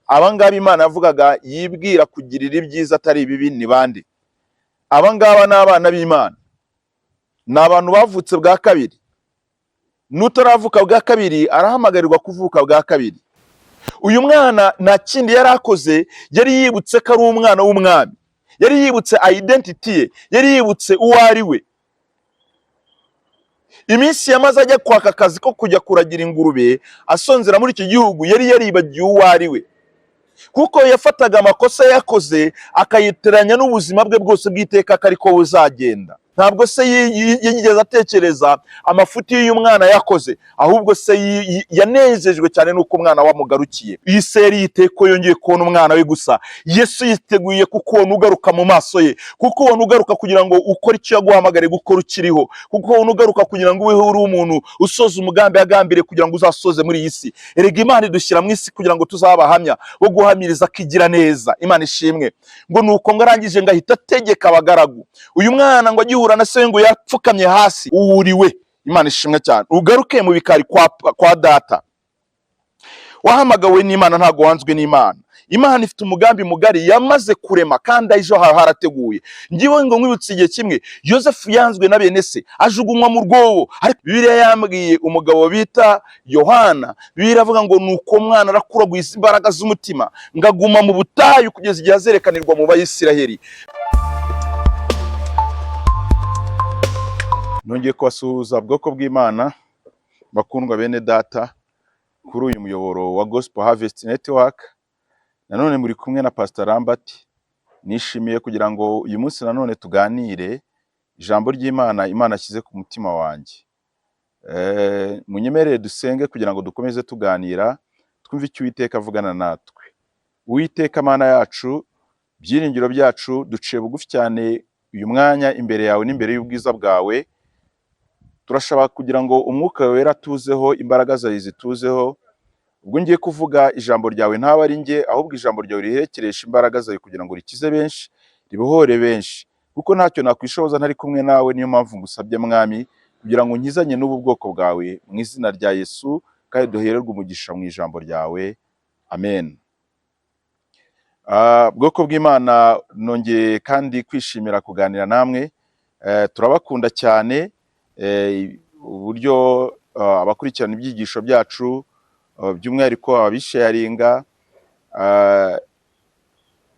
abangaba Imana yavugaga yibwira kugirira ibyiza atari ibibi ni bande? Abangaba n'abana b'Imana, ni abantu bavutse bwa kabiri. N'utaravuka bwa kabiri arahamagarirwa kuvuka bwa kabiri. Uyu mwana nta kindi yari akoze, yari yibutse ko ari umwana w'umwami, yari yibutse identity ye, yari yibutse uwo ari we. Iminsi yamaze ajya kwaka akazi ko kujya kuragira ingurube asonzera muri iki gihugu, yari yaribagiye uwo ari we, kuko yafataga amakosa yakoze akayitiranya n'ubuzima bwe bwose bw'iteka ko ariko buzagenda. Ntabwo se yigeze atekereza amafuti y'uyu mwana yakoze, ahubwo se yanezejwe cyane nuko umwana wamugarukiye. Iyi se yari yiteye ko yongeye kubona umwana we gusa. Yesu yiteguye kukubona ugaruka mu maso ye, kuko ubona ugaruka kugira ngo ukore icyo yaguhamagariye gukora ukiriho, kuko ubona ugaruka kugira ngo ubeho uri umuntu usoza umugambi yagambiriye kugira ngo uzasoze muri iyi si. Erega Imana idushyira mu isi kugira ngo tuzabahamya bo guhamiriza kigira neza. Imana ishimwe. Ngo nuko ngo arangije ngo ahita ategeka abagaragu. Uyu mwana ngo agihura na se ngo yapfukamye hasi, uwuriwe. Imana ishimwe cyane. Ugaruke mu bikari kwa data. Wahamagawe n'Imana, ntago wanzwe n'Imana. Imana ifite umugambi mugari yamaze kurema, kandi ejo harateguye. Ngiwe ngo nkwibutse igihe kimwe Yosefu yanzwe na bene se, ajugunywa mu rwobo. Ariko Bibiliya yambwiye umugabo bita Yohana, Bibiliya avuga ngo nuko mwana arakuragwiza imbaraga z'umutima, ngaguma mu butayu kugeza igihe azerekanirwa mu Bayisiraheli. Nongeye kubasuhuza bwoko bw'Imana, bakundwa bene data, kuri uyu muyoboro wa Gospel Harvest Network. Nanone muri kumwe na Pastor Lambert. Nishimiye kugira ngo uyu munsi nanone tuganire ijambo ry'Imana Imana ashyize ku mutima wanjye. Munyemerere dusenge kugira ngo dukomeze tuganira, twumve icyo Uwiteka avugana natwe. Uwiteka Mana yacu, byiringiro byacu, duciye bugufi cyane uyu mwanya imbere yawe n'imbere y'ubwiza bwawe. Turashaka kugira ngo umwuka wera tuzeho, imbaraga zawe zituzeho. Ubwo ngiye kuvuga ijambo ryawe ntaba ari nge, ahubwo ijambo ryawe riherekeresha imbaraga zawe kugira ngo rikize benshi, ribohore benshi, kuko ntacyo nakwishoboza ntari kumwe nawe. Niyo mpamvu ngusabye Mwami kugira ngo nkizanye n'ubu bwoko bwawe mu izina rya Yesu, kandi duhererwe umugisha mu ijambo ryawe. Amen. Bwoko bw'Imana, nongeye kandi kwishimira kuganira namwe. Turabakunda cyane uburyo abakurikirana ibyigisho byacu, by'umwihariko ababisharinga,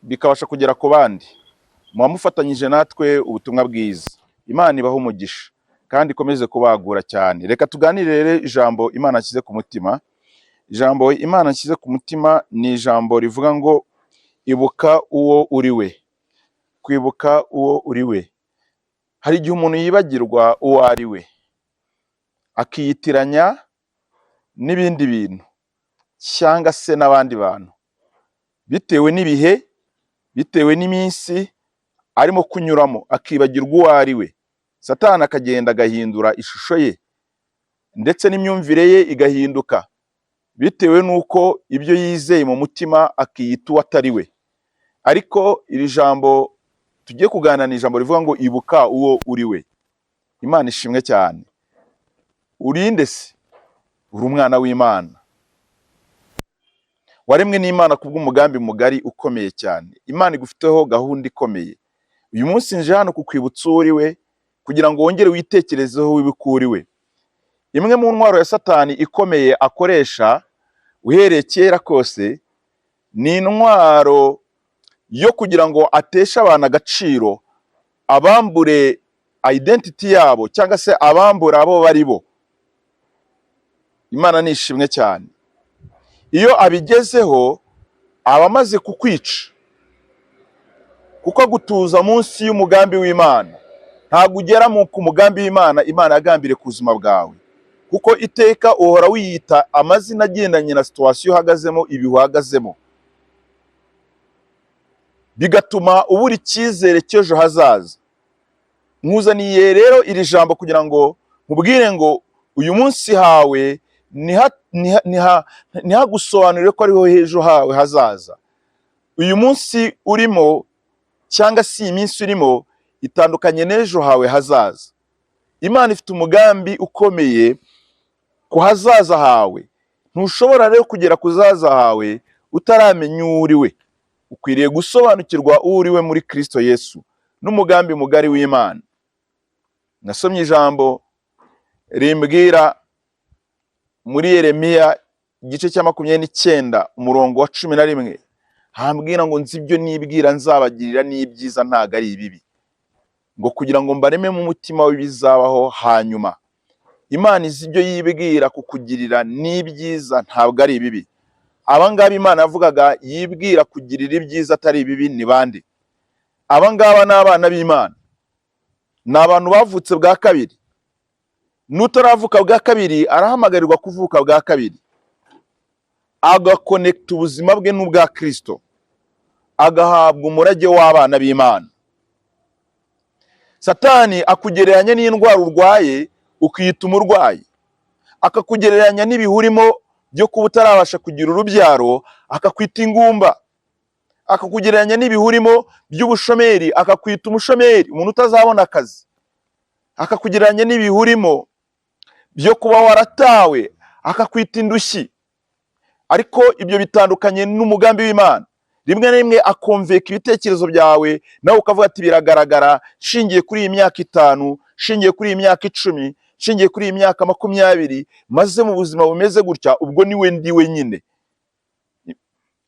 bikabasha kugera ku bandi. Mufatanyije natwe ubutumwa bwiza. Imana ibaho umugisha kandi ikomeze kubagura cyane. Reka tuganire rero ijambo Imana ashyize ku mutima. Ijambo Imana ashyize ku mutima ni ijambo rivuga ngo ibuka uwo uri we. Kwibuka uwo uri we. Hari igihe umuntu yibagirwa uwo ari we, akiyitiranya n'ibindi bintu cyangwa se n'abandi bantu, bitewe n'ibihe, bitewe n'iminsi arimo kunyuramo, akibagirwa uwo ari we. Satani akagenda agahindura ishusho ye, ndetse n'imyumvire ye igahinduka, bitewe n'uko ibyo yizeye mu mutima akiyita uwo atari we. Ariko iri jambo tugiye kuganira ni ijambo rivuga ngo ibuka uwo uri we. Imana ishimwe cyane. Urinde se? Uri umwana w'Imana, waremwe n'Imana kubw'umugambi mugari ukomeye cyane. Imana igufiteho gahunda ikomeye. Uyu munsi nje hano kukwibutsa uri we, kugira ngo wongere witekerezeho wibuke uri we. Imwe mu ntwaro ya Satani ikomeye akoresha uhereye kera kose, ni intwaro yo kugira ngo ateshe abantu agaciro, abambure identity yabo, cyangwa se abambure abo bari bo. Imana nishimwe cyane. Iyo abigezeho aba amaze kukwica, kuko gutuza munsi y'umugambi w'Imana. Ntabwo ugera ku mugambi w'Imana Imana yagambiriye ku buzima bwawe, kuko iteka uhora wiyita amazina agendanye na situation uhagazemo, ibihe uhagazemo, bigatuma ubura icyizere cy'ejo hazaza. Nkuzaniye rero iri jambo kugira ngo nkubwire ngo uyu munsi hawe ntihagusobanurire ko ariho ejo hawe hazaza. Uyu munsi urimo cyangwa se iyi minsi urimo itandukanye n'ejo hawe hazaza. Imana ifite umugambi ukomeye ku hazaza hawe. Ntushobora rero kugera ku hazaza hawe utaramenya uwo uri we. Ukwiriye gusobanukirwa uwo uri we muri Kristo Yesu n'umugambi mugari w'Imana. Nasomye ijambo rimbwira muri Yeremiya igice cya 29 umurongo wa 11, hambwira ngo nzi ibyo nibwira nzabagirira n'ibyiza ntago ari ibibi, ngo kugira ngo mbareme mu mutima w'ibizabaho hanyuma. Imana izi ibyo yibwira kukugirira n'ibyiza ntabwo ari ibibi. Abangaba Imana yavugaga yibwira kugirira ibyiza atari ibibi ni bande? Abangaba ni abana b'Imana, ni abantu bavutse bwa kabiri. N'utaravuka bwa kabiri arahamagarirwa kuvuka bwa kabiri, agakonekta ubuzima bwe n'ubwa Kristo, agahabwa umurage w'abana b'Imana. Satani akugereranya n'indwara urwaye ukiyita umurwayi, akakugereranya n'ibihurimo byo kuba utarabasha kugira urubyaro akakwita ingumba, akakugereranya n'ibihurimo by'ubushomeri akakwita umushomeri, umuntu utazabona akazi, akakugereranya n'ibihurimo byo kuba waratawe akakwita indushyi. Ariko ibyo bitandukanye n'umugambi w'Imana. Rimwe na rimwe akumvika ibitekerezo byawe, nawe ukavuga ati biragaragara, shingiye kuri iyi myaka 5, shingiye kuri iyi myaka 10, shingiye kuri iyi myaka 20, maze mu buzima bumeze gutya, ubwo niwe ndiwe nyine.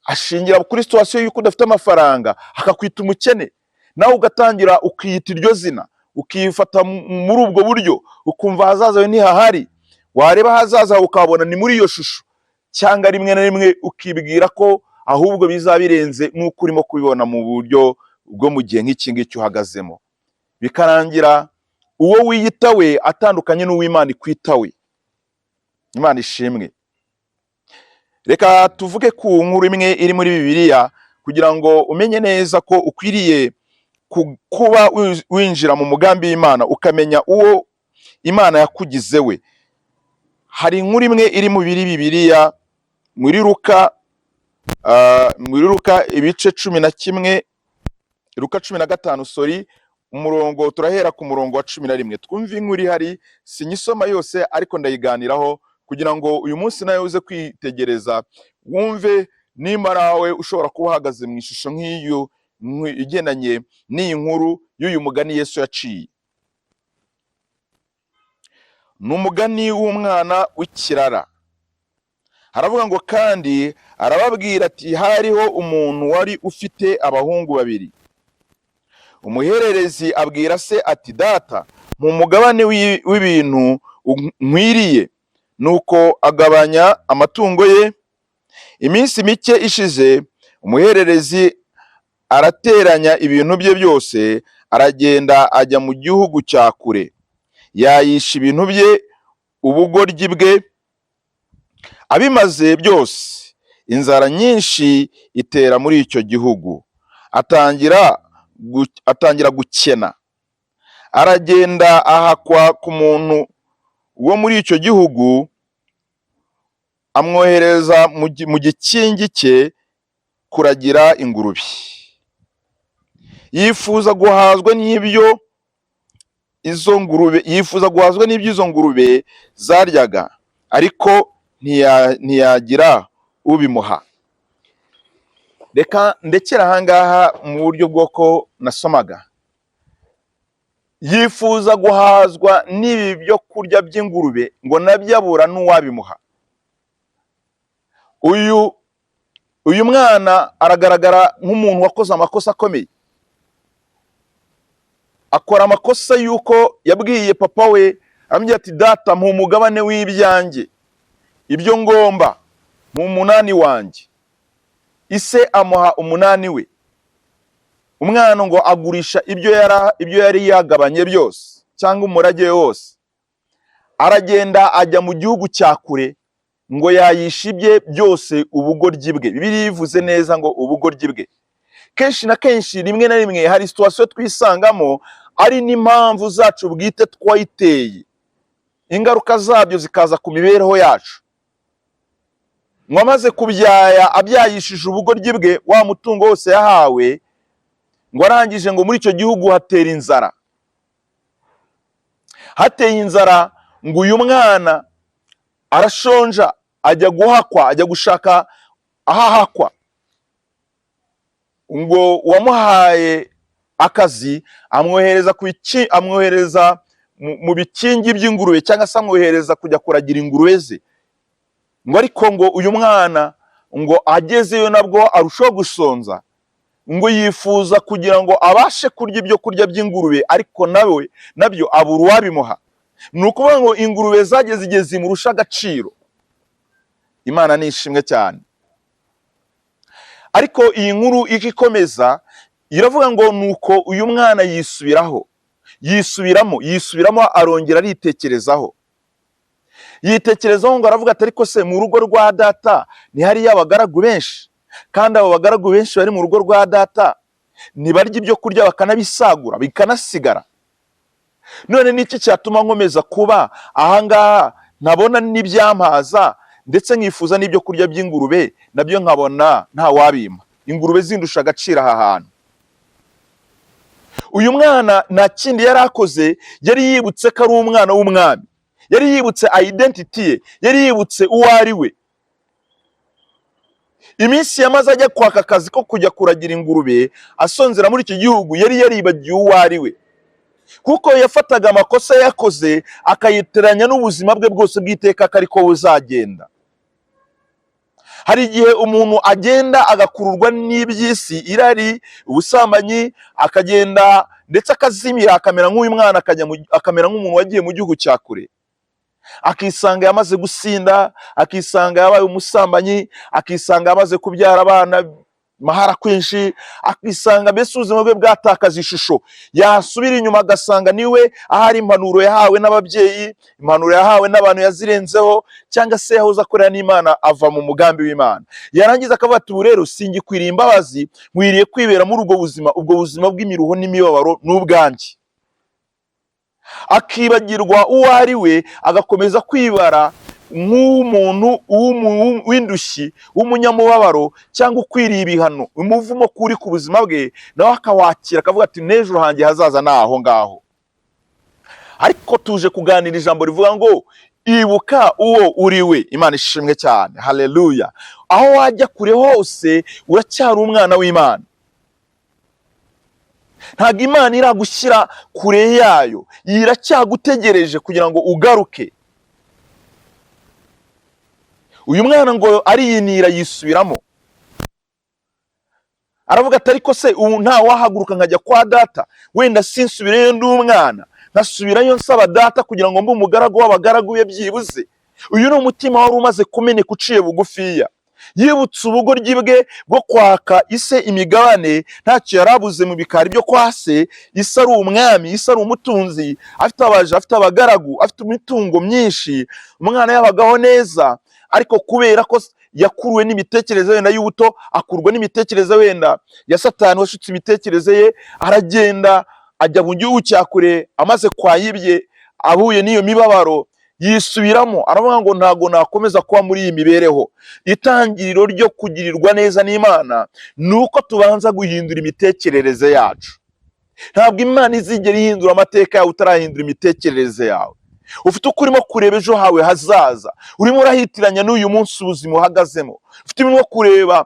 Ashingira kuri situation y'uko udafite amafaranga akakwita umukene, nawe ugatangira ukiyita iryo zina, ukifata muri ubwo buryo, ukumva hazaza we ntihahari. Wareba hazaza ukabona ni muri iyo shusho, cyangwa rimwe na rimwe ukibwira ko ahubwo bizabirenze nk'uko urimo kubibona mu buryo bwo mu gihe nk'iki ngiki uhagazemo. Bikarangira uwo wiyita we atandukanye n'uw'Imana ikwita we. Imana ishimwe. Reka tuvuge ku nkuru imwe iri muri Bibiliya kugira ngo umenye neza ko ukwiriye kuba winjira mu mugambi w'Imana, ukamenya uwo Imana yakugize we. Hari inkuru imwe iri mu Bibiliya muri Luka ibice 11, Luka 15, umurongo turahera ku murongo wa 11. Twumva inkuru ihari, sinyisoma yose ariko ndayiganiraho kugira ngo uyu munsi nawe uze kwitegereza, wumve nimarawe ushobora kuba uhagaze mu ishusho nk'iyo igendanye n'iyi nkuru y'uyu mugani Yesu yaciye. Ni umugani w'umwana w'ikirara. Haravuga ngo kandi arababwira ati hariho umuntu wari ufite abahungu 2. Umuhererezi abwira se ati data mu mugabane w'ibintu nkwiriye, nuko agabanya amatungo ye. Iminsi mike ishize umuhererezi arateranya ibintu bye byose, aragenda ajya mu gihugu cya kure, yayisha ibintu bye ubugoryi bwe. Abimaze byose inzara nyinshi itera muri icyo gihugu, atangira gukena. Aragenda ahakwa ku muntu wo muri icyo gihugu, amwohereza mu gikingi cye kuragira ingurube. Yifuza guhazwa n'ibyo izo ngurube zaryaga, ariko ntiyagira ubimuha. Reka ndekera ahangaha mu buryo bw'uko nasomaga. Yifuza guhazwa n'ibi byo kurya by'ingurube, ngo nabyo abura n'uwabimuha. Uyu mwana aragaragara nk'umuntu wakoze amakosa akomeye. Akora amakosa yuko yabwiye papa we, aramubwira ati data mpa umugabane w'ibyanjye, ibyo ngomba mu 8 wanjye. Ise amuha 8 we. Umwana ngo agurisha ibyo yari yagabanye byose cyangwa umurage wose, aragenda ajya mu gihugu cya kure ngo yayishibye byose ubugoryi bwe. Bibiliya ivuze neza ngo ubugoryi bwe. Kenshi na kenshi rimwe na rimwe hari situation twisangamo ari n'impamvu zacu bwite twayiteye, ingaruka zabyo zikaza ku mibereho yacu. Mwamaze kubyaya abyayishije ubugoryi bwe, wa mutungo wose yahawe, ngo arangije ngo muri icyo gihugu hatera inzara. Hateye inzara ngo uyu mwana arashonja, ajya guhakwa, ajya gushaka ahahakwa ngo wamuhaye akazi amwohereza mu bikingi by'ingurube cyangwa se amwohereza kujya kuragira ingurube ze, ngo ariko ngo uyu mwana ngo agezeyo nabwo arushaho gusonza, ngo yifuza kugira ngo abashe kurya ibyo kurya by'ingurube, ariko nabyo abura uwabimuha. Ni ukuvuga ngo ingurube zageze igihe zimurusha agaciro. Imana ni ishimwe cyane. Ariko iyi nkuru ikomeza iravuga ngo nuko uyu mwana yisubiramo arongera aritekerezaho. Yitekerezaho ngo aravuga ati ariko se mu rugo rwa data ntihariyo abagaragu benshi, kandi abo bagaragu benshi bari mu rugo rwa data ntibarya ibyo kurya bakanabisagura bikanasigara. None niki cyatuma nkomeza kuba ahangaha nkabona n'ibyampaza ndetse nkifuza n'ibyo kurya by'ingurube nabyo nkabona nta wabimpa, ingurube zindusha agaciro aha hantu. Uyu mwana nta kindi yari akoze, yari yibutse ko ari umwana w'umwami, yari yibutse identity ye, yari yibutse uwo ari we. Iminsi yamaze ajya kwaka akazi ko kujya kuragira ingurube asonzera muri iki gihugu, yari yaribagiwe uwo ari we, kuko yafataga amakosa yakoze akayiteranya n'ubuzima bwe bwose bw'iteka ko ariko buzagenda. Hari igihe umuntu agenda agakururwa n'iby'isi, irari, ubusambanyi, akagenda ndetse akazimira, akamera nk'uyu mwana, akamera nk'umuntu wagiye mu gihugu cya kure, akisanga yamaze gusinda, akisanga yabaye umusambanyi, akisanga yamaze kubyara abana mahara kwinshi, akisanga mbese ubuzima bwe bwatakaza ishusho. Yasubira inyuma agasanga niwe ahari impanuro yahawe n'ababyeyi, impanuro yahawe n'abantu yazirenzeho, cyangwa se yahoze akorera n'Imana ava mu mugambi w'Imana. Yarangiza akavuga ati ubu rero singikwiriye imbabazi, nkwiriye kwibera muri ubwo buzima bw'imiruho n'imibabaro n'ubwanjye. Akibagirwa uwo ari we, agakomeza kwibara nk'umuntu w'indushyi, w'umunyamubabaro, cyangwa ukwiriye ibihano, umuvumo kuri ku buzima bwe, nawe akawakira akavuga ati n'ejo hanjye hazaza ni aho ngaho. Ariko tuje kuganira ijambo rivuga ngo ibuka uwo uri we. Imana ishimwe cyane, haleluya. Aho wajya kure hose uracyari umwana w'Imana. Ntabwo Imana iragushyira kure yayo, iracyagutegereje kugira ngo ugaruke. Uyu mwana ngo ariyinira, yisubiramo, aravuga ati ariko se ubu nta wahaguruka nkajya kwa data, wenda sinsubireyo ndi umwana, nkasubirayo nsaba data kugira ngo mbe umugaragu w'abagaragu be byibuze. Uyu ni umutima wari umaze kumeneka uciye bugufiya. Yibutse ubugoryi bwe bwo kwaka ise imigabane, ntacyo yarabuze mu bikari byo kwa se. Ise ari umwami, ise ari umutunzi, afite abaje, afite abagaragu, afite imitungo myinshi, umwana yabagaho neza. Ariko kubera ko yakuruwe n'imitekerereze wenda y'ubuto, akurwa n'imitekerereze wenda ya Satani washutse imitekerereze ye, aragenda ajya mu gihugu cya kure, amaze kwayibye, ahuye n'iyo mibabaro, yisubiramo, aravuga ngo ntago nakomeza kuba muri iyi mibereho. Itangiriro ryo kugirirwa neza n'Imana nuko tubanza guhindura imitekerereze yacu. Ntabwo Imana izigera ihindura amateka yawe utarahindura imitekerereze yawe. Ufite uko urimo kureba ejo hawe hazaza, urimo urahitiranya n'uyu munsi ubuzima uhagazemo, ufite urimo kureba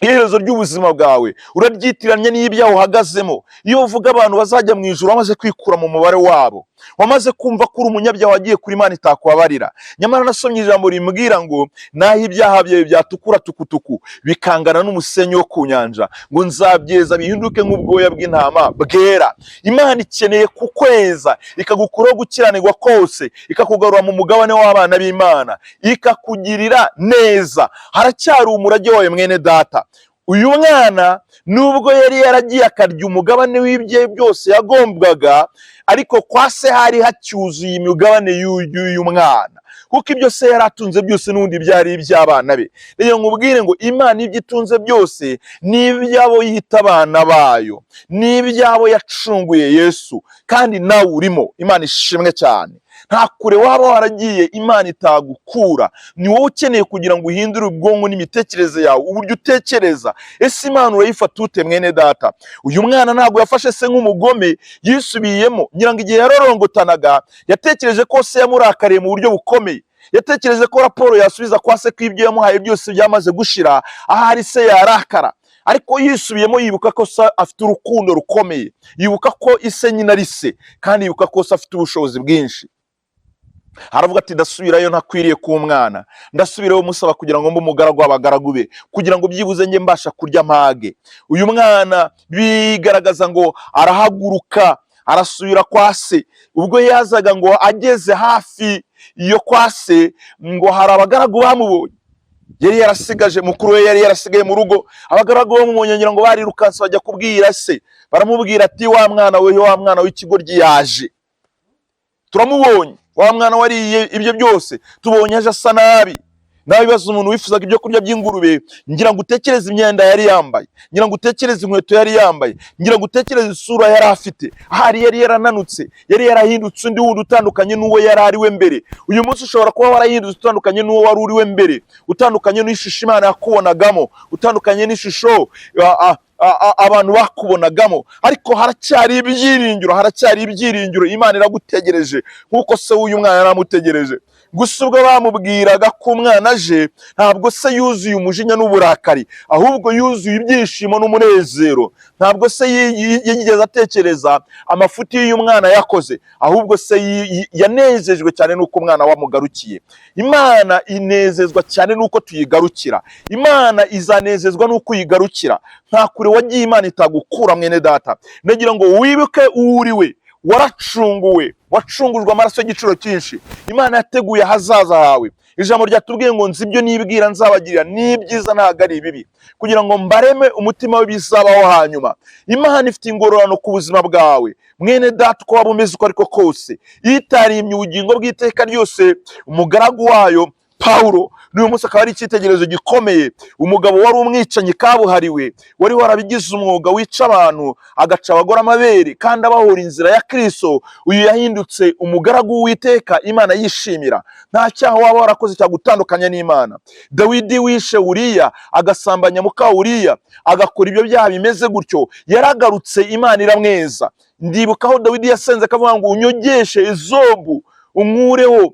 iherezo ry'ubuzima bwawe, uraryitiranya n'ibyaho uhagazemo. Iyo uvuga abantu bazajya mu ijuru wamaze kwikura mu mubare wabo, wamaze kumva ko uri umunyabyaha wagiye kuri Imana itakubabarira. Nyamara nasomye ijambo rimbwira ngo naho ibyaha byawe byatukura tukutuku bikangana n'umusenyi wo ku nyanja, ngo nzabyeza bihinduke nk'ubwoya bw'intama bwera. Imana ikeneye kukweza, ikagukuraho gukiranirwa kose, ikakugarura mu mugabane w'abana b'Imana, ikakugirira neza. Haracyari umurage wawe mwene data. Uyu mwana nubwo yari yaragiye akarya umugabane w'ibye byose yagombwaga, ariko kwa se hari hacyuzuye imigabane y'uyu mwana, kuko ibyo se yari atunze byose n'ubundi byari iby'abana be. Rero nkubwire ngo Imana ibyo itunze byose ni iby'abo yita abana bayo, ni iby'abo yacunguye Yesu, kandi nawe urimo. Imana ishimwe cyane. Nta kure waba waragiye Imana itagukura. Ni wowe ukeneye kugira ngo uhindure ubwonko n'imitekerereze yawe, uburyo utekereza. Ese Imana urayifata ute mwene data? Uyu mwana ntabwo yafashe se nk'umugome, yisubiyemo. Ngira ngo igihe yarorongotanaga yatekereje ko se yamurakariye mu buryo bukomeye. yatekereje ko raporo yasubiza kwa se ko ibyo yamuhaye byose byamaze gushira, ahari se yarakara. Ariko yisubiyemo yibuka ko se afite urukundo rukomeye, yibuka ko ise nyine ari se, kandi yibuka ko se afite ubushobozi bwinshi. Haravuga ati ndasubirayo ntakwiriye ku mwana, ndasubirayo musaba kugira ngo mbe umugaragu w'abagaragu be, kugira ngo byibuze njye mbasha kurya mpage. Uyu mwana bigaragaza ngo arahaguruka arasubira kwa se. Ubwo yazaga ngo ageze hafi iyo kwa se, ngo hari abagaragu bamubonye. Yari yarasigaje mukuru we, yari yarasigaye mu rugo. Abagaragu bamubonye ngira ngo barirukanse bajya kubwira se, baramubwira ati wa mwana w'ikigoryi yaje, turamubonye, wa mwana wariye ibyo byose, tubonye aje asa nabi. Nawe bibaza umuntu wifuzaga ibyo kurya by'ingurube, ngira ngo utekereze imyenda yari yambaye, ngira ngo utekereze inkweto yari yambaye, ngira ngo utekereze isura yari afite. Ahari yari yarananutse, yari yarahindutse undi wundi utandukanye n'uwo yari ari we mbere. Uyu munsi ushobora kuba warahindutse utandukanye n'uwo wari uri we mbere, utandukanye n'ishusho Imana yakubonagamo, utandukanye n'ishusho abantu bakubonagamo, ariko haracyari ibyiringiro. Imana iragutegereje nk'uko se w'uyu mwana yaramutegereje. Gusa ubwo bamubwiraga ko umwana aje, ntabwo se yuzuye umujinya n'uburakari, ahubwo yuzuye ibyishimo n'umunezero. Ntabwo se yigeze atekereza amafuti y'uyu mwana yakoze, ahubwo se yanezejwe cyane n'uko umwana wamugarukiye. Imana inezezwa cyane n'uko tuyigarukira. Imana izanezezwa n'uko uyigarukira. Nta kure wagiye Imana itagukura mwene data. Nagira ngo wibuke uri we, waracunguwe, wacungujwe amaraso y'igiciro cyinshi. Imana yateguye ahazaza hawe. Ijambo ryatubwiye ngo nzi ibyo nibwira nzabagirira ni byiza ntabwo ari bibi, kugira ngo mbareme umutima w'ibizabaho hanyuma. Imana ifite ingororano ku buzima bwawe mwene data, uko waba umeze uko ariko kose. Itarimye ubugingo bw'iteka ryose, umugaragu wayo Pawulo n'uyu munsi akaba ari icyitegererezo gikomeye. Umugabo wari umwicanyi kabuhariwe, wari warabigize umwuga, wica abantu agaca abagore amabere kandi abahora inzira ya Kristo. Uyu yahindutse umugaragu w'Uwiteka Imana yishimira. Nta cyaha waba warakoze cyagutandukanya n'Imana. Dawidi wishe Uriya, agasambanya muka Uriya, agakora ibyo byaha bimeze gutyo, yaragarutse Imana iramweza. Ndibuka aho Dawidi yasenze akavuga ngo unyogeshe Ezobu, unkureho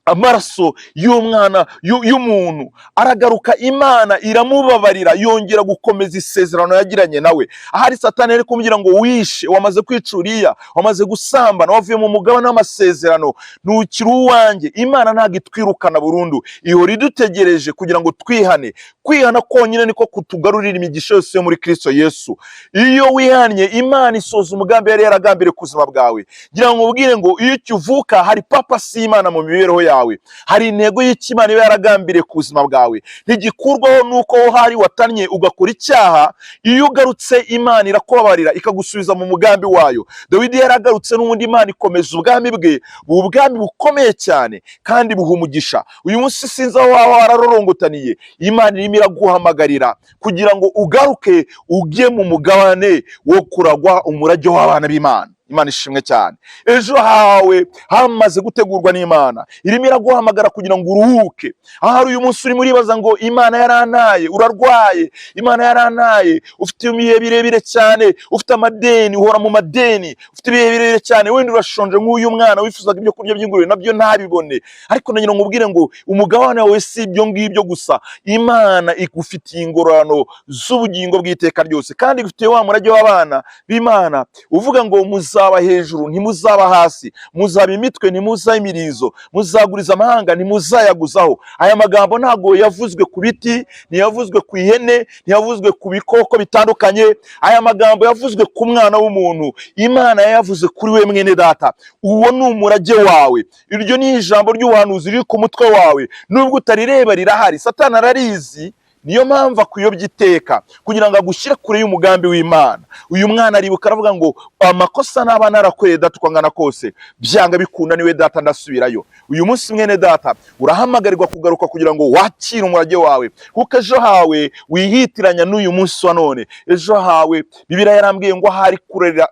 amaraso y'umwana y'umuntu. Aragaruka, Imana iramubabarira, yongera gukomeza isezerano yagiranye nawe. Ahari Satani ari kumubwira ngo wishe, wamaze kwica Uriya, wamaze gusambana, wavuye mu mugabane w'amasezerano, ntukiri uwanjye. Imana ntabwo itwirukana burundu, ihora idutegereje kugira ngo twihane. Kwihana konyine niko kutugarurira imigisha yose yo muri Kristo Yesu. Iyo wihannye, Imana isoza umugambi yari yaragambiriye ku buzima bwawe. Ngira ngo ubwire ngo iyo ukivuka hari papa si Imana mu mibereho yawe, hari intego y'Imana iba yaragambiriye ku buzima bwawe. Ntigikurwaho nuko hari watannye ugakora icyaha. Iyo ugarutse, Imana irakubabarira ikagusubiza mu mugambi wayo. Dawidi yaragarutse n'ubundi Imana ikomeza ubwami bwe, ubwami bukomeye cyane kandi buha umugisha. Uyu munsi sinzi aho waba wararorongotaniye, Imana irimo iraguhamagarira kugira ngo ugaruke ujye mu mugabane wo kuragwa umurage w'abana b'Imana. Imana ishimwe cyane. Ejo hawe hamaze gutegurwa n'Imana, irimo iraguhamagara kugira ngo uruhuke. Ahari uyu munsi urimo uribaza ngo Imana yarantaye, urarwaye, Imana yarantaye, ufite ibihe birebire cyane, ufite amadeni, uhora mu madeni, ufite ibihe birebire cyane, wenda urashonje nk'uyu mwana wifuzaga ibyo kurya by'ingurube nabyo ntabibone. Ariko nagira ngo ubwire ngo umugabane wawe si ibyo ngibyo gusa. Imana igufitiye ingororano z'ubugingo bw'iteka ryose, kandi igufitiye wa murage w'abana b'Imana uvuga ngo muzaba hejuru ntimuzaba hasi, muzaba imitwe ntimuzaba imirizo, muzaguriza amahanga ntimuzayaguzaho. Aya magambo ntago yavuzwe ku biti, ntiyavuzwe ku ihene, ntiyavuzwe ku bikoko bitandukanye. Aya magambo yavuzwe ku mwana w'umuntu. Imana yayavuze kuri we mwene data. Uwo ni umurage wawe. Iryo ni ijambo ry'ubuhanuzi riri ku mutwe wawe, nubwo utarireba rirahari. Satani ararizi, niyo mpamvu akuyobya iteka kugira ngo agushyire kure y'umugambi w'Imana. Uyu mwana aribuka aravuga ngo amakosa naba narakoreye data uko angana kose, byanga bikunda niwe data ndasubirayo. Uyu munsi mwene data urahamagarirwa kugaruka kugira ngo wakire umurage wawe, kuko ejo hawe wihitiranya n'uyu munsi wa none. Ejo hawe Bibiliya yarambwiye ngo hari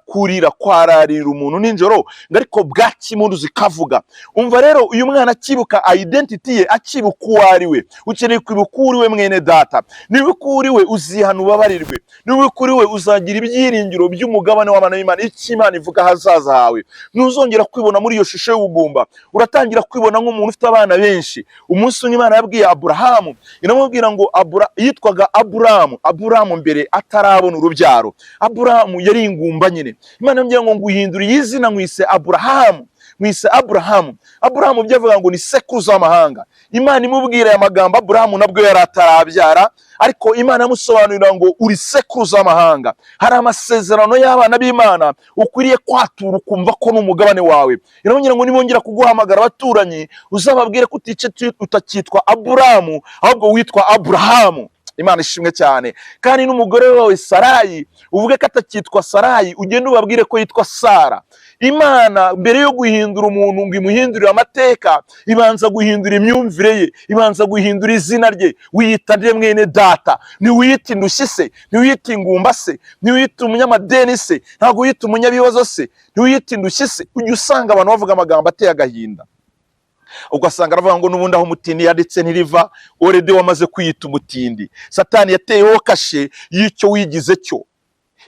kurira kwararira umuntu nijoro, ariko bwaki impundu zikavuga. Umva rero, uyu mwana akibuka identity ye, akibuka uwo ari we. Ukeneye kwibuka uri we mwene data. data, niba kuri we uzihana ubabarirwe, niba kuri we uzagira ibyiringiro by'umugabane w'abana b'Imana. Icyo Imana ivuga hazaza hawe, ntuzongera kwibona muri iyo shusho y'ubugumba, uratangira kwibona nk'umuntu ufite abana benshi. Umunsi umwe Imana yabwiye Aburahamu, iramubwira ngo yitwaga Aburahamu mbere atarabona urubyaro. Aburahamu yari ingumba nyine. Imana yambwira ngo nguhindure iyi zina nkwise Aburahamu, Aburahamu byavuga ngo ni sekuruza w'amahanga. Imana imubwira aya magambo Aburahamu nabwo yari atarabyara, ariko Imana yamusobanurira ngo uri sekuruza w'amahanga. Hari amasezerano y'abana b'Imana ukwiriye kwatura ukumva ko n'umugabane wawe. Iramubwira ngo nibongera kuguhamagara abaturanyi uzababwire ko utakitwa Aburahamu ahubwo witwa Aburahamu. Imana ishimwe cyane. Kandi n'umugore wawe Sarayi uvuge ko atakitwa Sarayi, ugende ubabwire ko yitwa Sara. Imana mbere yo guhindura umuntu ngo imuhindurire amateka, ibanza guhindura imyumvire ye, ibanza guhindura izina rye. Wiyita nde mwene data? Ntiwiyita indushyi se? Ntiwiyita ingumba se? Ntiwiyita umunyamadeni se? Ntabwo wiyita umunyabibazo se? Ntiwiyita indushyi se? Ujya usanga abantu bavuga amagambo ateye agahinda, ugasanga aravuga ngo n'ubundi aho umutindi yanditse ntiriva, orede wamaze kwiyita umutindi. Satani yateyeho kashe y'icyo wigize cyo.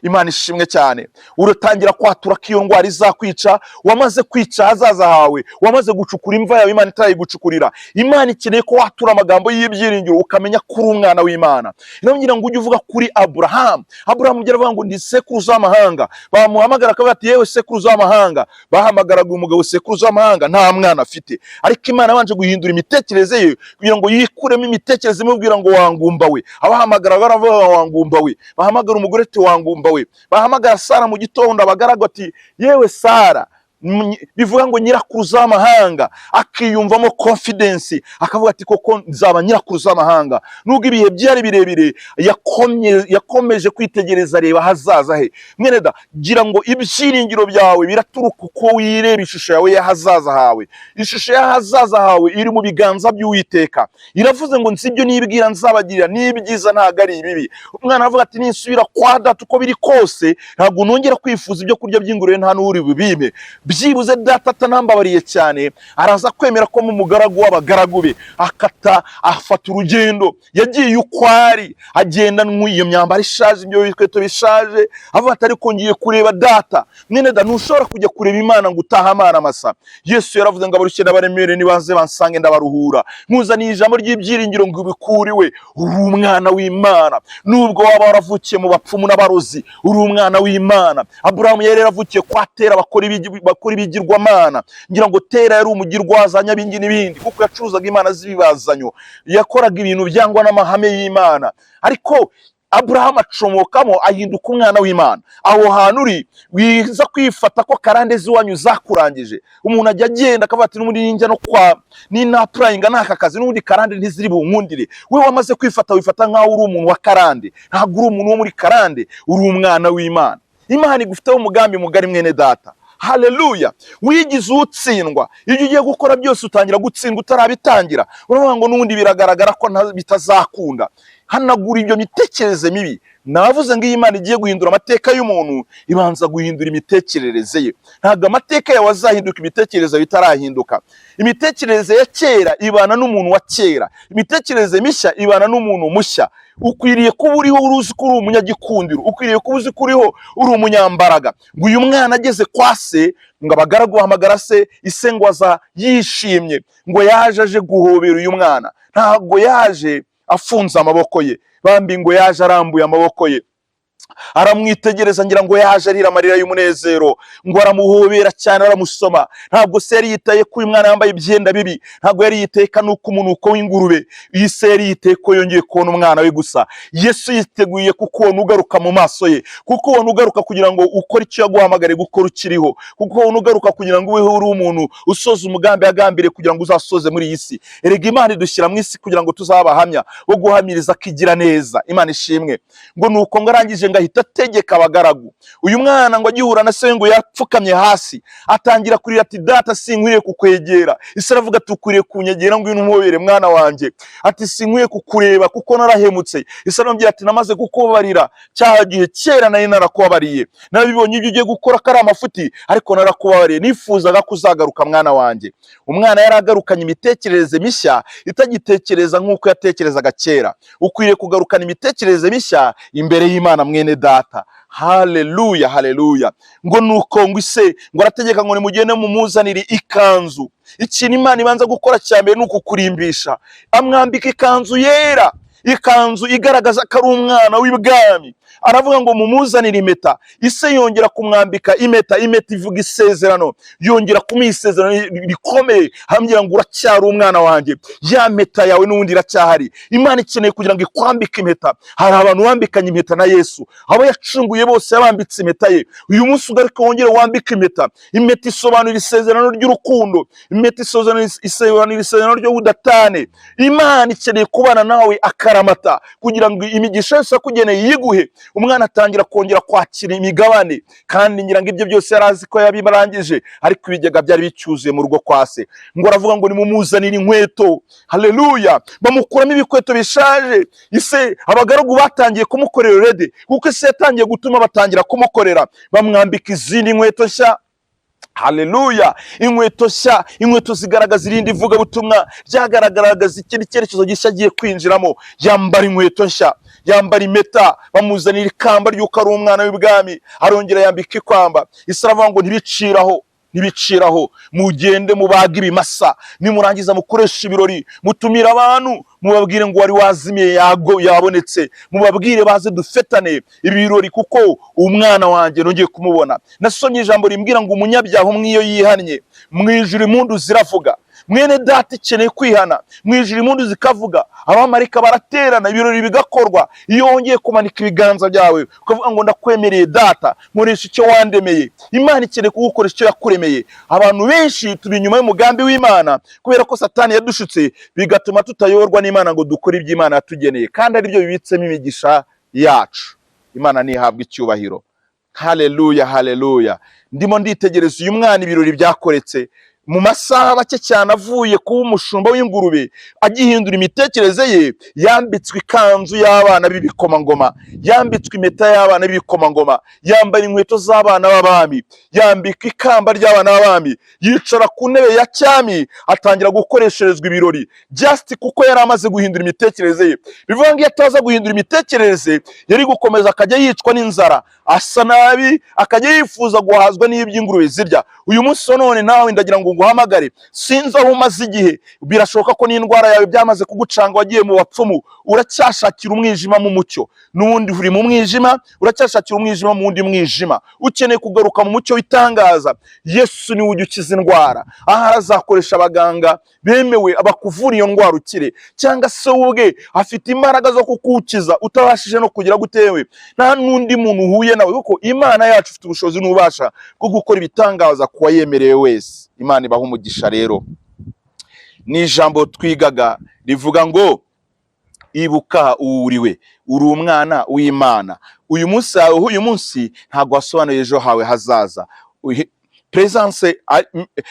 Imana ishimwe cyane. Uratangira kwatura ko iyo ndwara izakwica, wamaze kwica hazaza hawe, wamaze gucukura imva yawe Imana itayigucukurira. Imana ikeneye ko watura amagambo y'ibyiringiro ukamenya ko uri umwana w'Imana. Iramubwira ngo ujye uvuga kuri Aburahamu. Aburahamu avuga ngo ndi sekuruza w'amahanga. Bamuhamagara akavuga ati yewe sekuruza w'amahanga. Bahamagaraga umugabo sekuruza w'amahanga nta mwana afite, ariko Imana yabanje guhindura imitekerereze ye kugira ngo yikuremo imitekerereze imubwira ngo wangumba we. Abahamagara baravuga wangumba we, bahamagara umugore ati wangumba we, bahamagara Sara mu gitondo abagaragu ati yewe Sara, bivuga ngo nyirakuruza w'amahanga. Akiyumvamo confidence akavuga ati koko nzaba nyirakuruza w'amahanga. Nubwo ibihe byari birebire yakomeje kwitegereza areba hazaza he. Mwene da, gira ngo ibyiringiro byawe biraturuka uko wireba ishusho yawe y'ahazaza hawe. Ishusho y'ahazaza hawe iri mu biganza by'Uwiteka. Iravuze ngo nzibyo nibwira nzabagirira n'ibyiza ntago ari ibibi. Umwana avuga ati ninsubira kwa data uko biri kose ntabwo nongera kwifuza ibyo kurya by'ingurube nta n'uri bubime. Byibuze data atanambabariye cyane araza kwemera ko mu mugaragu w'abagaragu be afata urugendo. Yagiye uko ari agenda nk'iyo myambaro ishaje, ibyo bikweto bishaje, avuga ati ariko ngiye kureba data. Mwene da, ntushobora kujya kureba Imana ngo utaha amara amasa. Yesu yaravuze ngo abarushye n'abaremerewe nibaze bansange ndabaruhura. Nkuzaniye ijambo ry'ibyiringiro ngo ubikuriwe. Uri umwana w'Imana. Nubwo waba waravukiye mu bapfumu n'abarozi, uri umwana w'Imana. Aburahamu yari yaravukiye kwa Tera bakora ibigirwamana. Ngira ngo Tera yari umugirwazanya bingi n'ibindi, kuko yacuruzaga imana z'ibibazanyo, yakoraga ibintu byangwa n'amahame y'Imana. Ariko Aburahamu acomokamo ahinduka umwana w'Imana. Aho hantu uri wiza kwifata ko karande z'iwanyu zakurangije. Umuntu ajya agenda akavuga ati n'ubundi ninjya no kwa ninapurayinga n'aka kazi n'ubundi karande ntiziri bunkundire. We wamaze kwifata wifata nk'aho uri umuntu wa karande. Ntabwo uri umuntu wo muri karande, uri umwana w'Imana. Imana igufiteho umugambi mugari mwene data. Haleluya. Wigize utsindwa. Iyo ugiye gukora byose utangira gutsindwa utarabitangira, uravuga ngo n'ubundi biragaragara ko bitazakunda. Hanagura ibyo mitekerereze mibi. Navuze ngo Imana igiye guhindura amateka y'umuntu, ibanza guhindura imitekerereze ye. Ntabwo amateka yawe azahinduka imitekerereze bitarahinduka. Imitekerereze ya kera ibana n'umuntu wa kera, imitekerereze mishya ibana n'umuntu mushya. Ukwiriye kuba uriho uruzi ko uri umunyagikundiro, ukwiriye kuba uzi ko uriho uri umunyambaraga. Ngo uyu mwana ageze kwa se, ngo abagaragu bahamagara se, ise ngo aza yishimye, ngo yaje aje guhobera uyu mwana. Ntabwo yaje afunze amaboko ye, bambi ngo yaje arambuye amaboko ye. Aramwitegereza ngira ngo yaje arira amarira y'umunezero, ngo aramuhobera cyane aramusoma. Ntabwo se yari yitaye ko uyu mwana yambaye ibyenda bibi, ntabwo yari yitaye nuko umunuko w'ingurube. Iyi se yari yitaye ko yongeye kubona umwana we gusa. Yesu yiteguye kuko ubona ugaruka mu maso ye, kuko ubona ugaruka kugira ngo ukore icyo yaguhamagare gukora ukiriho, kuko ubona ugaruka kugira ngo ubeho uri umuntu usoza umugambi yagambiriye kugira ngo uzasoze muri iyi si. Erega Imana idushyira mu isi kugira ngo tuzabahamya bo guhamiriza akigira neza. Imana ishimwe. Ngo nuko ngo arangije ngo ahita ategeka abagaragu. Uyu mwana ngo agihura na se ngo yapfukamye hasi, atangira kurira ati data sinkwiriye kukwegera. Ise aravuga ati ukwiriye kunyegera ngo umpobere mwana wanjye. Ati sinkwiye kukureba kuko narahemutse. Ise aramubwira ati namaze kukubabarira, cyaha gihe kera nari narakubabariye, nabibonye ibyo ugiye gukora ko ari amafuti, ariko narakubabariye, nifuzaga kuzagaruka mwana wanjye. Umwana yaragarukanye imitekerereze mishya, itagitekereza nk'uko yatekerezaga kera. Ukwiriye kugarukana imitekerereze mishya imbere y'Imana mwene data. Haleluya, haleluya. Ngo nuko ngo ise ngo arategeka ngo nimugende mumuzanire ikanzu. Ikintu Imana ibanza gukora cyambere nuko kurimbisha, amwambika ikanzu yera, ikanzu igaragaza ko ari umwana w'ibwami. Aravuga ngo mumuzanire impeta. Ise yongera kumwambika impeta, impeta ivuga isezerano, yongera kumuha isezerano rikomeye, hambira ngo uracyari umwana wanjye, ya mpeta yawe n'ubundi iracyahari. Imana ikeneye kugira ngo ikwambike impeta. Hari abantu bambikanye impeta na Yesu, abo yacunguye bose yabambitse impeta ye. Uyu munsi ugaruka wongere wambike impeta. Impeta isobanura isezerano ry'urukundo, impeta isobanura isezerano ryo udatane. Imana ikeneye kubana nawe akaramata kugira ngo imigisha yose yakugeneye yiguhe. Umwana atangira kongera kwakira imigabane, kandi ngira ngo ibyo byose yarazi ko yabibarangije, ariko ibigega byari bicyuzuye mu rugo kwa se. Ngo aravuga ngo nimumuzanire inkweto. Haleluya. Bamukuramo ibikweto bishaje. Ise abagaragu batangiye kumukorera rede, kuko ise yatangiye gutuma batangira kumukorera, bamwambika izindi nkweto nshya. Haleluya. Inkweto nshya, inkweto zigaragaza irindi vuga butumwa, ryagaragaraga ikindi cyerekezo gishya agiye kwinjiramo. Yambara inkweto nshya, yambara impeta, bamuzanira ikamba ry'uko ari umwana w'ibwami, arongera yambika ikwamba. Ise aravuga ngo ntibiciraho, mugende mubaga ibimasa, nimurangiza mukoresha ibirori, mutumira abantu, mubabwire ngo wari wazimiye yabonetse, mubabwire baze dufetane ibirori kuko umwana wanjye nongeye kumubona. Nasomye ijambo rimbwira ngo umunyabyaha umwe iyo yihannye, mwijuru impundu ziravuga. Mwene data ikeneye kwihana, mwijuru impundu zikavuga, abamarika baraterana, ibirori bigakorwa. Iyo wongeye kumanika ibiganza byawe ukavuga ngo ndakwemereye data, nkoresha icyo wandemeye, Imana ikeneye kugukoresha icyo yakuremeye. Abantu benshi turi inyuma y'umugambi w'Imana kubera ko Satani yadushutse, bigatuma tutayoborwa n'Imana ngo dukore ibyo Imana yatugeneye, kandi ari byo bibitsemo imigisha yacu. Imana nihabwa icyubahiro. Haleluya, haleluya. Ndimo nditegereza uyu mwana ibirori byakoretse mu masaha make cyane avuye kuba umushumba w'ingurube, agihindura imitekerereze ye. Yambitswe ikanzu y'abana b'ibikomangoma, yambitswe impeta y'abana b'ibikomangoma, yambara inkweto z'abana b'abami, yambika ikamba ry'abana b'abami, yicara ku ntebe ya cyami, atangira gukoresherezwa ibirori, just kuko yari amaze guhindura imitekerereze ye. Bivuga ngo iyo ataza guhindura imitekerereze, yari gukomeza akajya yicwa n'inzara, asa nabi, akajya yifuza guhazwa n'iby'ingurube zirya. Uyu munsi none nawe ndagira ngo nguhamagare, sinzi aho umaze igihe, birashoboka ko n'indwara yawe byamaze kugucanga, wagiye mu bapfumu, uracyashakira umwijima mu mucyo, n'undi uri mu mwijima, uracyashakira umwijima mu wundi mwijima. Ukeneye kugaruka mu mucyo w'itangaza. Yesu niwe ujya ukiza indwara. Aha azakoresha abaganga bemewe abakuvura iyo ndwara ukire, cyangwa se ubwe afite imbaraga zo kukukiza utabashije no kugira gutewe. Nta n'undi muntu uhuye nawe, kuko Imana yacu ifite ubushobozi n'ububasha bwo gukora ibitangaza ku wayemerewe wese. Imana ibaha umugisha. Rero ni ijambo twigaga rivuga ngo ibuka uwuriwe, uri umwana w'Imana. Uyu munsi ntabwo wasobanuye ejo hawe hazaza. Presence,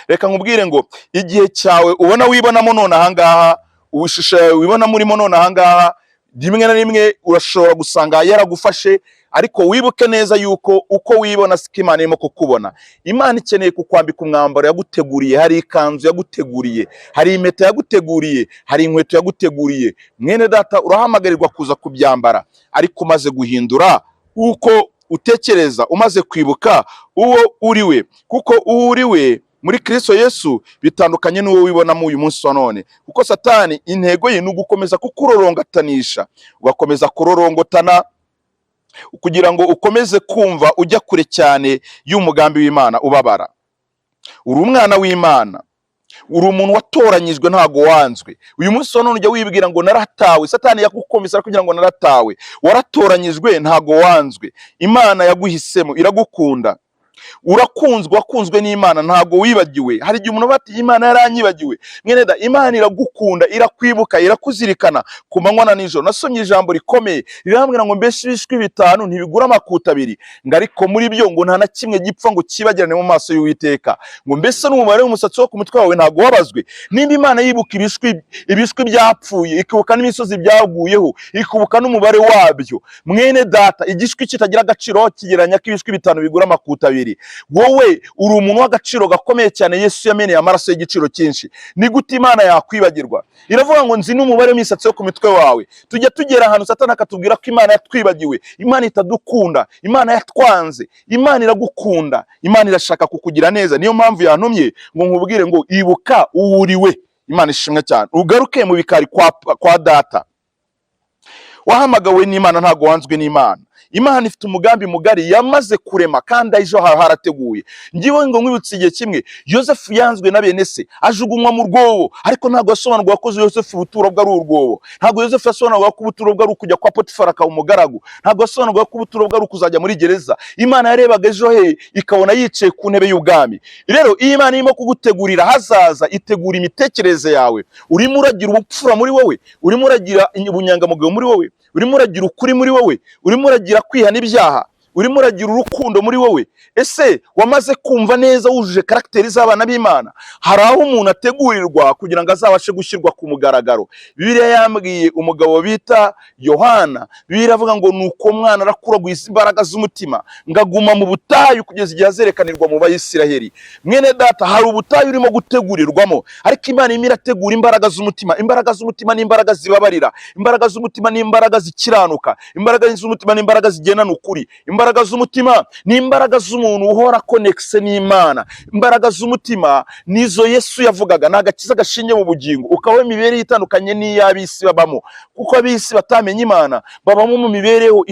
reka nkubwire ngo igihe cyawe ubona wibonamo none ahangaha, ubishusho wibona murimo none ahangaha, rimwe na rimwe urashobora gusanga yaragufashe, ariko wibuke neza yuko uko wibona siko Imana irimo kukubona. Imana ikeneye kukwambika umwambaro yaguteguriye, hari ikanzu yaguteguriye, hari impeta yaguteguriye, hari inkweto yaguteguriye. Mwene data, urahamagarirwa kuza kubyambara, ariko umaze guhindura uko utekereza, umaze kwibuka uwo uriwe, kuko uwo uriwe muri Kristo Yesu bitandukanye n'uwo wibonamo uyu munsi wa none. Kuko Satani intego ye ni ugukomeza kukurorongatanisha, ugakomeza kurorongotana kugira ngo ukomeze kumva ujya kure cyane y'umugambi w'Imana ubabara. Uri umwana w'Imana, uri umuntu watoranyijwe, ntago wanzwe. Uyu munsi wa none ujya wibwira ngo naratawe. Satani yakukomeza kugira ngo naratawe. Waratoranyijwe, ntago wanzwe. Imana yaguhisemo, iragukunda. urakunzwe, wakunzwe n'Imana, ntabwo wibagiwe. Hari igihe umuntu bati Imana yaranyibagiwe. Mwene da, Imana iragukunda, irakwibuka, irakuzirikana ku manywa na nijoro. Nasomye ijambo rikomeye rirambwira ngo mbese ibishwi bitanu ntibigura amakuta abiri, ngo ariko muri byo ngo nta na kimwe gipfa ngo kibagirane mu maso y'Uwiteka, ngo mbese n'umubare w'umusatsi wo ku mutwe wawe ntabwo wabazwe. Nimba Imana yibuka ibishwi byapfuye, ikibuka n'imisozi byaguyeho, ikubuka n'umubare wabyo, mwene data, igishwi kitagira agaciro kigereranya ko ibishwi bitanu bigura amakuta abiri. Wowe uri umuntu w'agaciro gakomeye cyane, Yesu yameneye amaraso y'igiciro cyinshi. Ni gute Imana yakwibagirwa? Iravuga ngo nzi n'umubare w'imisatsi yo ku mitwe wawe. Tujya tugera ahantu Satani akatubwira ko Imana yatwibagiwe, Imana itadukunda, Imana yatwanze. Imana iragukunda, Imana irashaka kukugira neza. Niyo mpamvu yantumye ngo nkubwire ngo ibuka uwo uriwe. Imana ishimwe cyane. Ugaruke mu bikari kwa data. Wahamagawe n'Imana, ntago wanzwe n'Imana. Imana ifite umugambi mugari yamaze kurema, kandi ejo harateguye. Ngiwe ngo nkwibutse igihe kimwe Yosefu yanzwe na bene se, ajugunywa mu rwobo, ariko ntabwo yasobanurwa ko Yosefu ubuturo bwe ari urwobo. Ntabwo Yosefu yasobanurwa ko ubuturo bwe ari ukujya kwa Potifari akaba umugaragu. Ntabwo yasobanurwa ko ubuturo bwe ari ukuzajya muri gereza. Imana yarebaga ejo he ikabona yicaye ku ntebe y'ubwami. Rero iyo Imana irimo kugutegurira hazaza, itegura imitekerereze yawe. Urimo uragira ubupfura muri wowe, urimo uragira ubunyangamugayo muri wowe, urimo uragira ukuri muri wowe, urimo uragira kwihana ibyaha, urimo uragira urukundo muri wowe. Ese wamaze kumva neza wujuje karakteri z'abana b'Imana? Hari aho umuntu ategurirwa kugira ngo azabashe gushyirwa ku mugaragaro. Bibiliya yambwiye umugabo bita Yohana, Bibiliya avuga ngo nuko mwana arakuragwiza imbaraga z'umutima, ngaguma mu butayu kugeza igihe azerekanirwa mu Bayisiraheli. Mwene data, hari ubutayu urimo gutegurirwamo, ariko Imana irimo irategura imbaraga z'umutima. Imbaraga z'umutima ni imbaraga zibabarira, imbaraga z'umutima ni imbaraga zikiranuka, imbaraga z'umutima ni imbaraga zigendana ukuri, imbaraga z'umutima ni imbaraga z'umuntu uhora konekise n'Imana. Imbaraga z'umutima nizo Yesu yavugaga, ni agakiza gashingiye mu bugingo, ukabaho imibereho itandukanye n'iy'ab'isi babamo, kuko ab'isi batamenye Imana babamo mu mibereho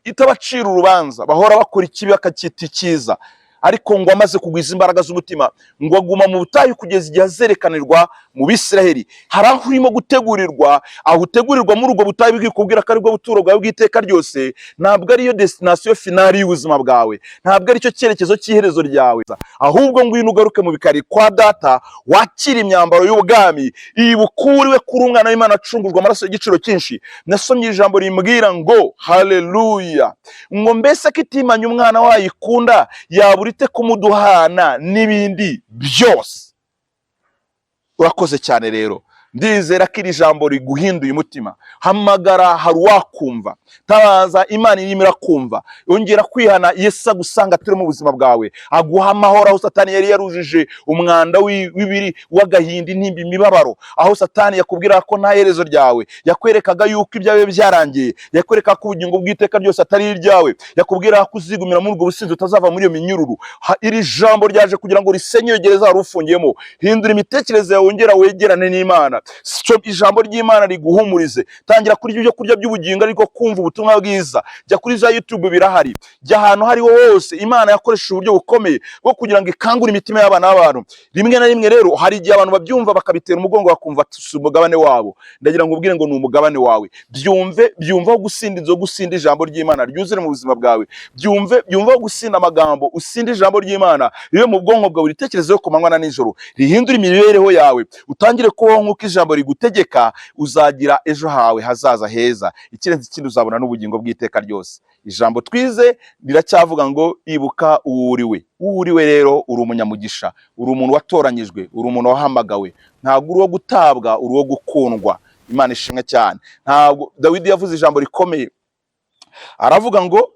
itabacira urubanza, bahora bakora ikibi bakacyita icyiza. Ariko ngo amaze kugwiza imbaraga z'umutima, ngo aguma mu butayu kugeza igihe azerekanirwa mu Bisiraheli. Hari aho urimo gutegurirwa, aho utegurirwa muri ubwo butayu bwikubwira ko ari bwo buturo bwawe bw'iteka ryose. Ntabwo ariyo destination finale y'ubuzima bwawe, ntabwo aricyo cyerekezo cy'iherezo ryawe, ahubwo ngwino ugaruke mu bikari kwa data, wakira imyambaro y'ubwami, ibukuriwe kuri umwana w'Imana acungurwa amaraso y'igiciro cyinshi. Nasomye ijambo rimbwira ngo haleluya, ngo mbese ko itimanye umwana wayikunda yabura ite kumuduhana n'ibindi byose. Urakoze cyane rero, ndizera ko iri jambo riguhinduye umutima. Hamagara hari uwakumva, tabaza, Imana irimo irakumva. Yongera kwihana, Yesu agusanga turi mu buzima bwawe, aguha amahoro aho Satani yari yarujije umwanda w'ibiri w'agahinda, intimba, imibabaro. Aho Satani yakubwira ko nta herezo ryawe, yakwerekaga yuko ibyawe byarangiye, yakwereka ko ubugingo bw'iteka ryose atari iryawe, yakubwira ko uzigumira muri ubwo businzi utazava muri iyo minyururu. Iri jambo ryaje kugira ngo risenye iyo gereza wari ufungiyemo. Hindura imitekerereze yawe, wongera wegerane n'Imana. Ijambo ry'Imana riguhumurize. Tangira kurya ibyo kurya by'ubugingo, ariko kumva ubutumwa bwiza. Jya kuri za YouTube birahari, jya ahantu hariho hose. Imana yakoresheje uburyo bukomeye bwo kugira ngo ikangure imitima y'abana b'abantu. Rimwe na rimwe rero hari igihe abantu babyumva bakabitera umugongo, bakumva si umugabane wabo. Ndagira ngo ubwire ngo ni umugabane wawe. Byumva gusinda inzoga, gusinda ijambo ry'Imana ryuzure mu buzima bwawe. Byumva gusinda amagambo, usinde ijambo ry'Imana ribe mu bwonko bwawe, ritekerezeho ku manywa na nijoro, rihindura imibereho yawe. Utangire kubaho nk'uko ijambo rigutegeka, uzagira ejo hawe hazaza heza. Ikirenze ikindi uzabona n'ubugingo bw'iteka ryose. Ijambo twize riracyavuga ngo ibuka uwo uriwe. Uwo uriwe rero uri umunyamugisha, uri umuntu watoranyijwe, uri umuntu wahamagawe. Ntabwo uri uwo gutabwa, uri uwo gukundwa. Imana ishimwe cyane. Ntabwo Dawidi yavuze ijambo rikomeye, aravuga ngo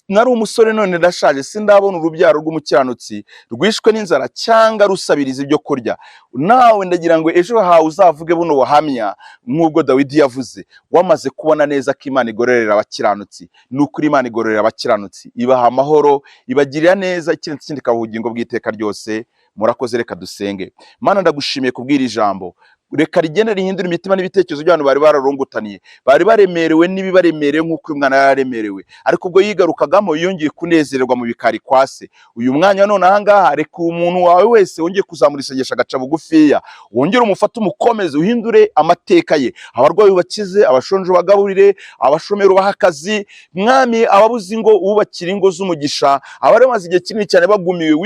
nari umusore none ndashaje, sindabona urubyaro rw'umukiranutsi rwishwe n'inzara cyangwa rusabiriza ibyo kurya. Nawe ndagira ngo ejo hawe uzavuge buno buhamya nk'ubwo Dawidi yavuze. Wamaze kubona neza ko Imana igororera abakiranutsi. Ni ukuri Imana igororera abakiranutsi, ibaha amahoro, ibagirira neza, ikirenze ikindi ikabaha ubugingo bw'iteka ryose. Murakoze, reka dusenge. Mana, ndagushimiye kubwira ijambo. reka rigende rihindura imitima n'ibitekerezo by'abantu bari bararongotaniye, bari baremerewe n'ibibaremereye nk'uko uyu mwana yari aremerewe, ariko ubwo yigarukagamo yongeye kunezererwa mu bikari kwa se. Uyu mwanya none aha ngaha, reka umuntu wawe wese wongeye kuzamura isengesho agaca bugufiya, wongere umufate umukomeze, uhindure amateka ye. Abarwayi ubakize, abashonje ubagaburire, abashomeri ubahe akazi, mwami ababuze ingo ububakire ingo z'umugisha, abari bamaze igihe kinini cyane bagumiwe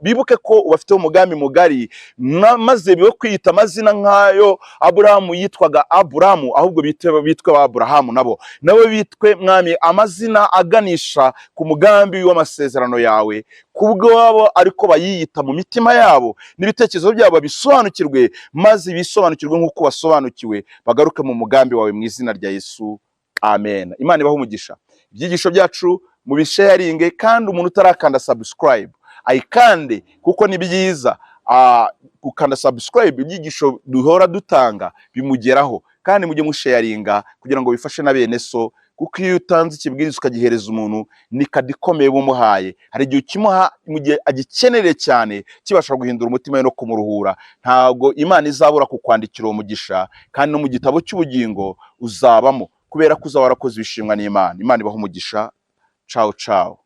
bibuke ko ubafiteho umugambi mugari, maze bibe kwiyita amazina nk'ayo Aburahamu yitwaga Aburamu, ahubwo bitwe ba Aburahamu, nabo bitwe mwami amazina aganisha ku mugambi w'amasezerano yawe, kubwo wabo ariko bayiyita mu mitima yabo, n'ibitekerezo byabo babisobanukirwe, maze bisobanukirwe nk'uko basobanukiwe, bagaruke mu mugambi wawe mu izina rya Yesu, amen. Imana ibahe umugisha. Ibyigisho byacu mu bisharinge, kandi umuntu utarakanda subscribe ayikande, kuko ni byiza gukanda subscribe, ibyigisho duhora dutanga bimugeraho, kandi mujye musharinga kugira ngo bifashe na bene so, kuko iyo utanze ikibwiriza ukagihereza umuntu nikadikomeye bumuhaye, hari igihe ukimuha mu gihe agikenereye cyane, kibasha guhindura umutima we no kumuruhura. Ntabwo Imana izabura kukwandikira uwo mugisha, kandi no mu gitabo cy'ubugingo uzabamo, kubera ko uzaba warakoze ibishimwa n'Imana. Imana ibahe umugisha. Ciao ciao.